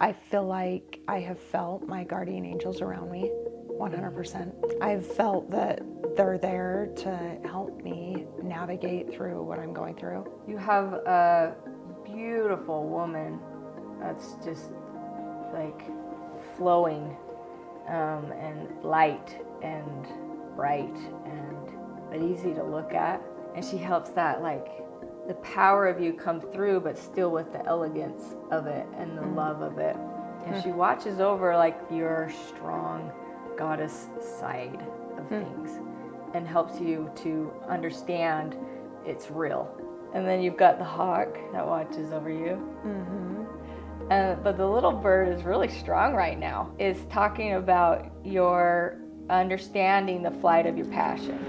I feel like I have felt my guardian angels around me 100%. I've felt that they're there to help me navigate through what I'm going through. You have a beautiful woman that's just like flowing and light and bright but easy to look at. And she helps that like the power of you come through, but still with the elegance of it and the love of it. And she watches over like your strong goddess side of things and helps you to understand it's real. And then you've got the hawk that watches over you. But the little bird is really strong right now. It's talking about your understanding the flight of your passion.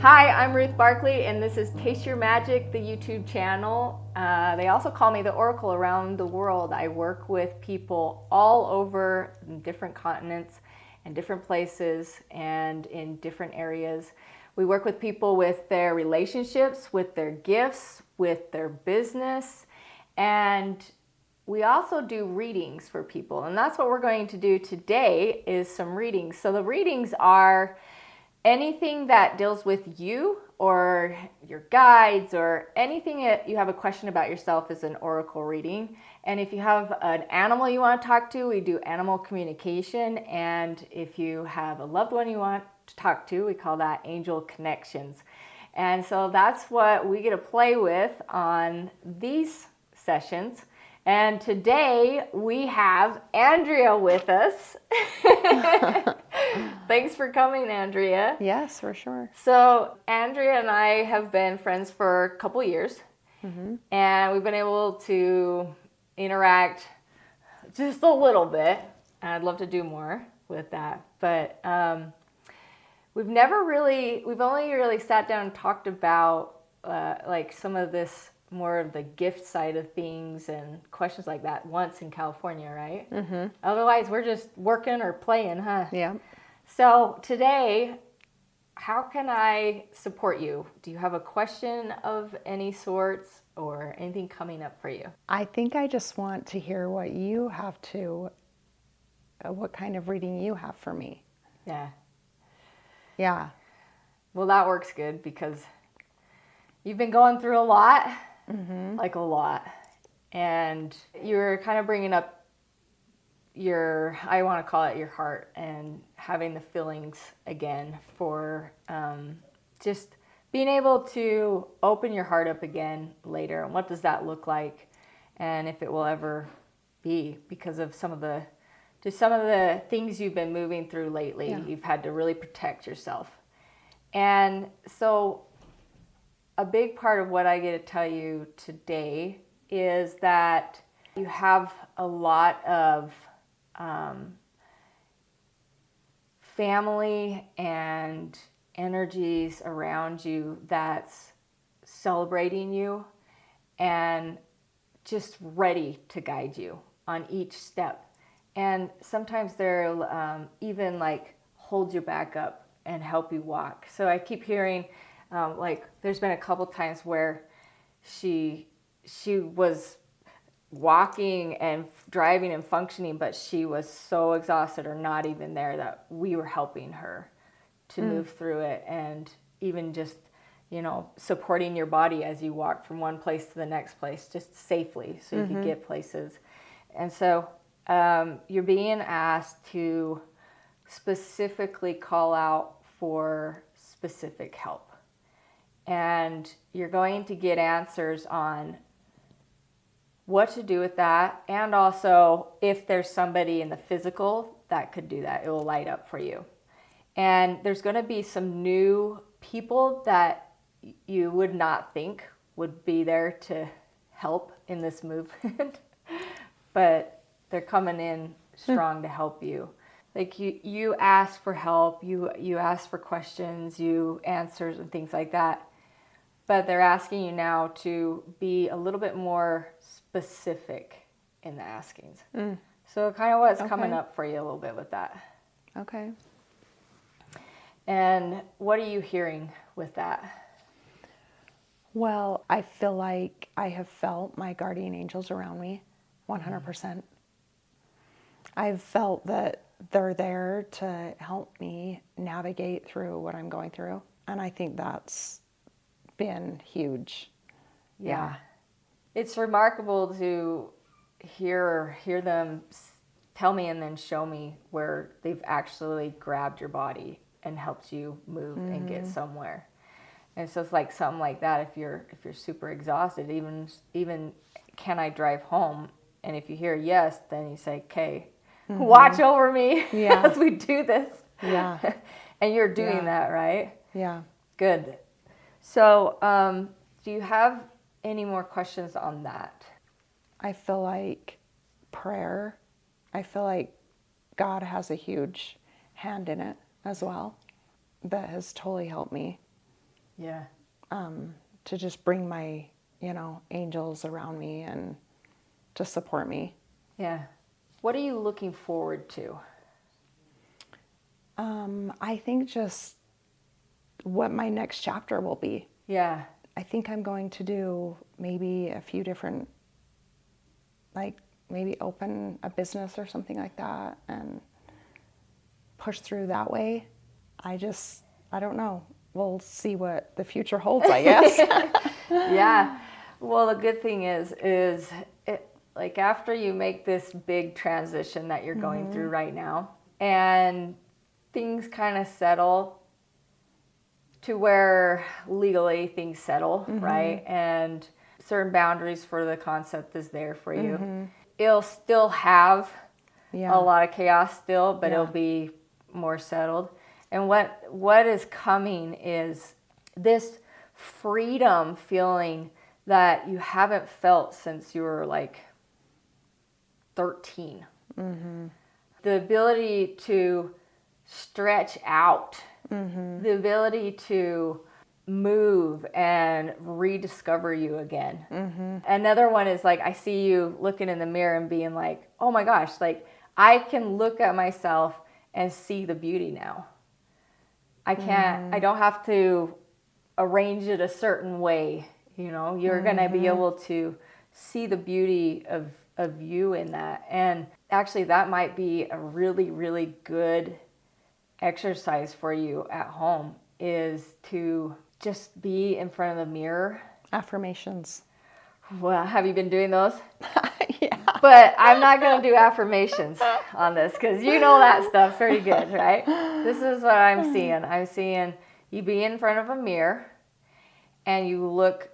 Hi, I'm Ruth Barclay, and this is Taste Your Magic, the YouTube channel. They also call me the Oracle around the world. I work with people all over different continents and different places and in different areas. We work with people with their relationships, with their gifts, with their business, and we also do readings for people. And that's what we're going to do today is some readings. So the readings are anything that deals with you or your guides or anything that you have a question about yourself is an oracle reading. And if you have an animal you want to talk to, we do animal communication. And if you have a loved one you want to talk to, we call that angel connections. And so that's what we get to play with on these sessions. And today we have Andrea with us. Thanks for coming, Andrea. Yes, for sure. So Andrea and I have been friends for a couple years, and we've been able to interact just a little bit. And I'd love to do more with that, but we've only really sat down and talked about like some of this more of the gift side of things and questions like that once in California, right? Otherwise, we're just working or playing, huh? Yeah. So today, how can I support you? Do you have a question of any sorts or anything coming up for you? I think I just want to hear what you have what kind of reading you have for me. Yeah. Yeah. Well, that works good because you've been going through a lot, like a lot. And you're kind of bringing up I want to call it your heart and having the feelings again for just being able to open your heart up again later. And what does that look like? And if it will ever be because of some of the things you've been moving through lately. Yeah. You've had to really protect yourself. And so a big part of what I get to tell you today is that you have a lot of family and energies around you that's celebrating you and just ready to guide you on each step. And sometimes they'll even like hold you back up and help you walk. So I keep hearing like there's been a couple times where she was walking and driving and functioning, but she was so exhausted or not even there that we were helping her to move through it and even just, supporting your body as you walk from one place to the next place just safely so you can get places. And so you're being asked to specifically call out for specific help. And you're going to get answers on what to do with that, and also if there's somebody in the physical that could do that, it will light up for you. And there's going to be some new people that you would not think would be there to help in this movement, but they're coming in strong to help you. Like you ask for help, you ask for questions, you answers and things like that. But they're asking you now to be a little bit more specific in the askings. So kind of what's coming up for you a little bit with that. Okay. And what are you hearing with that? Well, I feel like I have felt my guardian angels around me 100%. I've felt that they're there to help me navigate through what I'm going through. And I think that's been huge. Yeah. It's remarkable to hear them tell me and then show me where they've actually grabbed your body and helped you move and get somewhere. And so it's like something like that. If you're super exhausted, even can I drive home? And if you hear yes, then you say, okay, watch over me as we do this. Yeah. And you're doing that, right? Yeah. Good. So do you have any more questions on that? I feel like prayer, I feel like God has a huge hand in it as well. That has totally helped me. Yeah. To just bring my, angels around me and to support me. Yeah. What are you looking forward to? I think just what my next chapter will be. Yeah. I think I'm going to do maybe a few different, maybe open a business or something like that and push through that way. I don't know. We'll see what the future holds, I guess. Yeah. Well, the good thing is it, like after you make this big transition that you're going through right now and things kind of settle to where legally things settle, right? And certain boundaries for the concept is there for you. It'll still have a lot of chaos still, but it'll be more settled. And what is coming is this freedom feeling that you haven't felt since you were like 13. The ability to stretch out, the ability to move and rediscover you again. Another one is like, I see you looking in the mirror and being like, oh my gosh, like I can look at myself and see the beauty now. I don't have to arrange it a certain way. You're going to be able to see the beauty of you in that. And actually that might be a really, really good exercise for you at home, is to just be in front of the mirror. Affirmations. Well, have you been doing those? Yeah. But I'm not going to do affirmations on this because you know that stuff pretty good, right? This is what I'm seeing. I'm seeing you be in front of a mirror and you look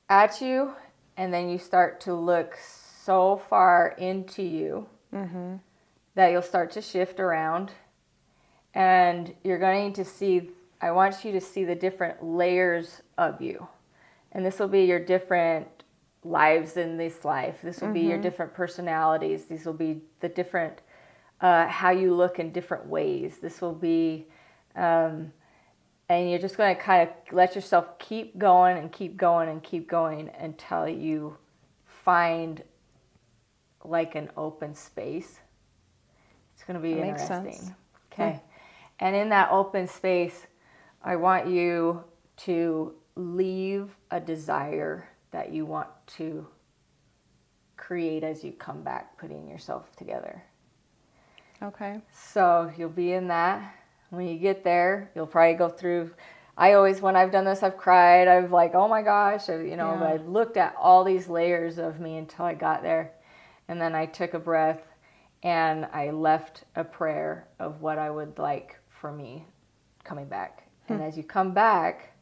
at you, and then you start to look so far into you that you'll start to shift around, and you're going to see, I want you to see the different layers of you. And this will be your different lives in this life. This will be your different personalities. These will be the different, how you look in different ways. This will be, and you're just going to kind of let yourself keep going and keep going and keep going until you find like an open space. It's going to be That makes interesting. sense. Okay. And in that open space, I want you to leave a desire that you want to create as you come back, putting yourself together. Okay. So you'll be in that. When you get there, you'll probably go through, when I've done this, I've cried. I've like, oh my gosh, but I've looked at all these layers of me until I got there. And then I took a breath and I left a prayer of what I would like for me coming back. And as you come back,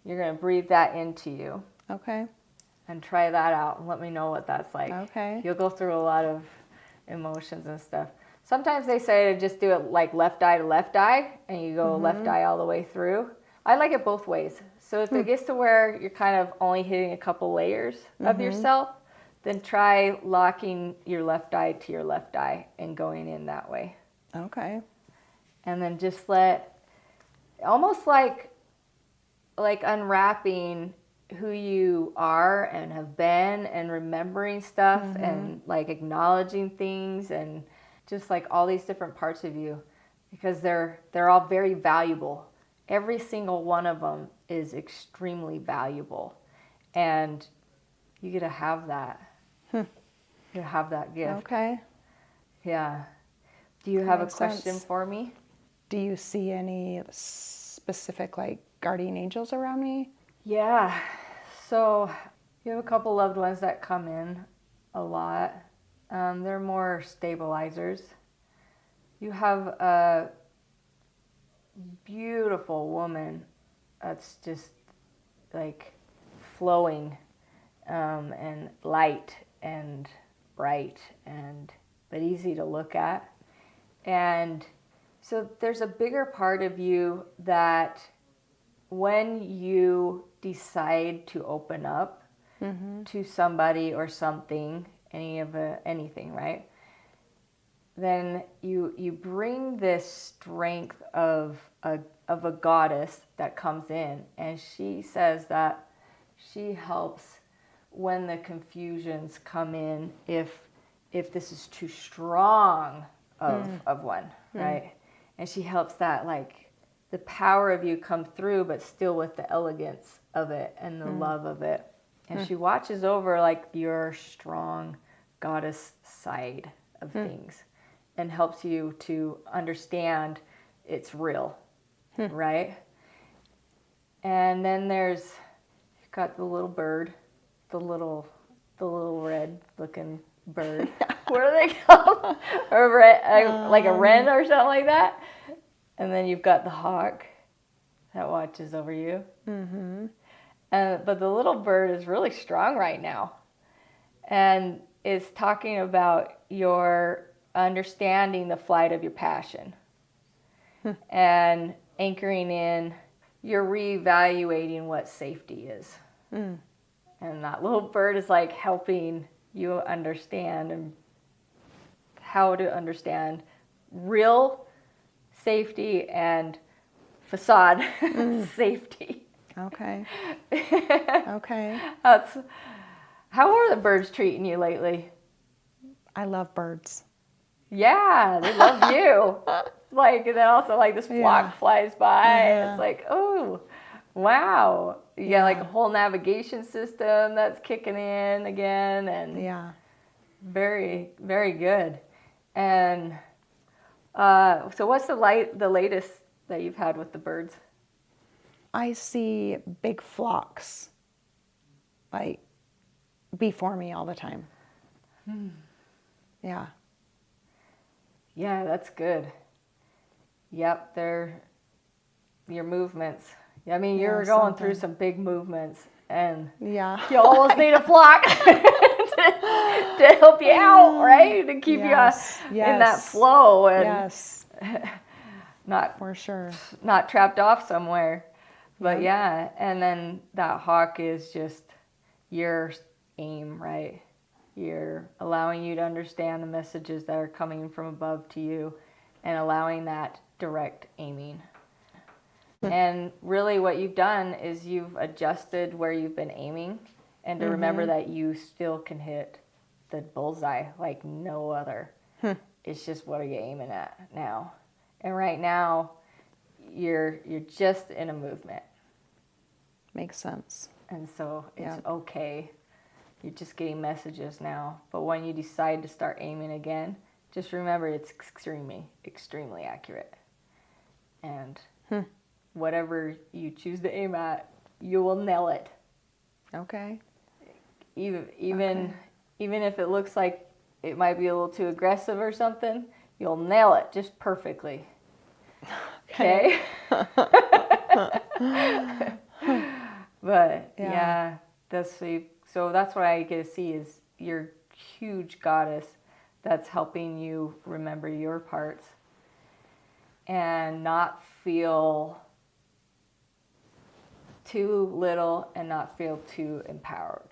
you're going to breathe that into you. Okay. And try that out and let me know what that's like. Okay. You'll go through a lot of emotions and stuff. Sometimes they say to just do it like left eye to left eye, and you go left eye all the way through. I like it both ways. So if it gets to where you're kind of only hitting a couple layers of yourself, then try locking your left eye to your left eye and going in that way. Okay. And then just almost like unwrapping who you are and have been, and remembering stuff and like acknowledging things, and just like all these different parts of you because they're all very valuable. Every single one of them is extremely valuable, and you get to have that. You have that gift. Okay. Yeah. Do you have a Makes question sense. for me? Do you see any specific like guardian angels around me? Yeah. So you have a couple loved ones that come in a lot. They're more stabilizers. You have a beautiful woman that's just like flowing, and light and bright and but easy to look at. And so there's a bigger part of you that when you decide to open up to somebody or something, anything, right? Then you bring this strength of a goddess that comes in, and she says that she helps when the confusions come in, if this is too strong of one, right? And she helps that, like, the power of you come through, but still with the elegance of it and the love of it. And she watches over like your strong goddess side of things and helps you to understand it's real, right? And then you've got the little bird, the little red looking bird. What are they called? Like a wren or something like that. And then you've got the hawk that watches over you. But the little bird is really strong right now, and is talking about your understanding the flight of your passion and anchoring in. You're reevaluating what safety is. And that little bird is like helping you understand and how to understand real safety and facade safety. Okay. Okay. How are the birds treating you lately? I love birds. Yeah, they love you. Like, and then also like this flock flies by. It's like, oh, wow. You got like a whole navigation system that's kicking in again, and very, very good. And so what's the latest that you've had with the birds? I see big flocks, like, before me all the time. Yeah. Yeah, that's good. Yep, they're your movements. I mean, you're going through some big movements, and you almost need a flock to help you out, right? To keep you in that flow and not for sure, not trapped off somewhere. But and then that hawk is just your aim, right? You're allowing you to understand the messages that are coming from above to you and allowing that direct aiming. And really what you've done is you've adjusted where you've been aiming, and to remember that you still can hit the bullseye like no other. It's just what are you aiming at now? And right now you're just in a movement. Makes sense. And so it's okay. You're just getting messages now. But when you decide to start aiming again, just remember it's extremely, extremely accurate. And whatever you choose to aim at, you will nail it. Okay. Even if it looks like it might be a little too aggressive or something, you'll nail it just perfectly. Okay? But so that's what I get to see is your huge goddess that's helping you remember your parts and not feel too little and not feel too empowered,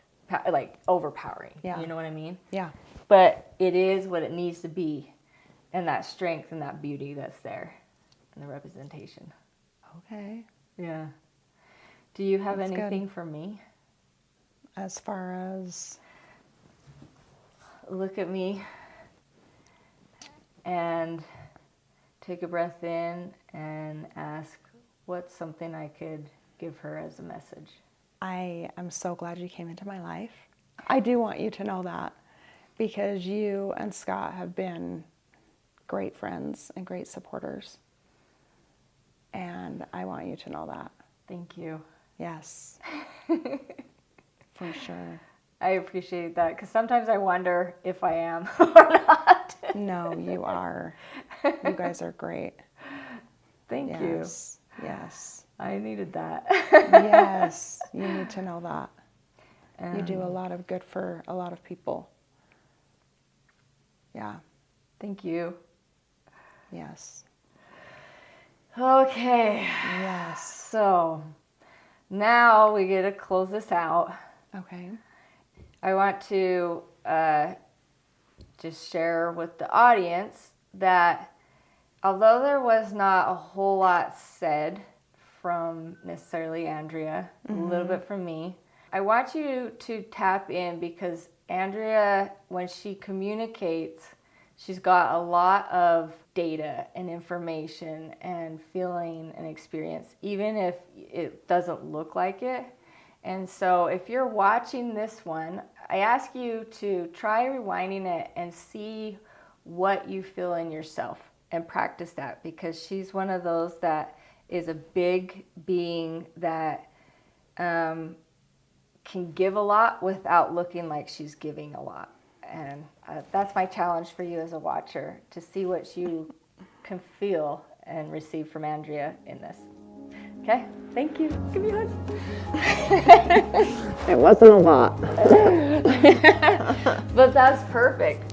like overpowering. You know what I mean? Yeah. But it is what it needs to be, and that strength and that beauty that's there in the representation. Okay. Yeah. Do you have anything for me? As far as? Look at me and take a breath in and ask, what's something I could give her as a message? I am so glad you came into my life. I do want you to know that, because you and Scott have been great friends and great supporters. And I want you to know that. Thank you. Yes. For sure. I appreciate that, because sometimes I wonder if I am or not. No, you are. You guys are great. Thank Yes. Yes. you. I needed that. Yes. You need to know that. You do a Um, lot of good for a lot of people. Yeah. Thank you. Yes. Okay. Yes. So now we get to close this out. Okay. I want to just share with the audience that although there was not a whole lot said from necessarily Andrea, a little bit from me, I want you to tap in, because Andrea, when she communicates, she's got a lot of data and information and feeling and experience, even if it doesn't look like it. And so if you're watching this one, I ask you to try rewinding it and see what you feel in yourself and practice that, because she's one of those that is a big being that can give a lot without looking like she's giving a lot. And that's my challenge for you as a watcher, to see what you can feel and receive from Andrea in this. Okay? Thank you. Give me a hug. It wasn't a lot. But that's perfect,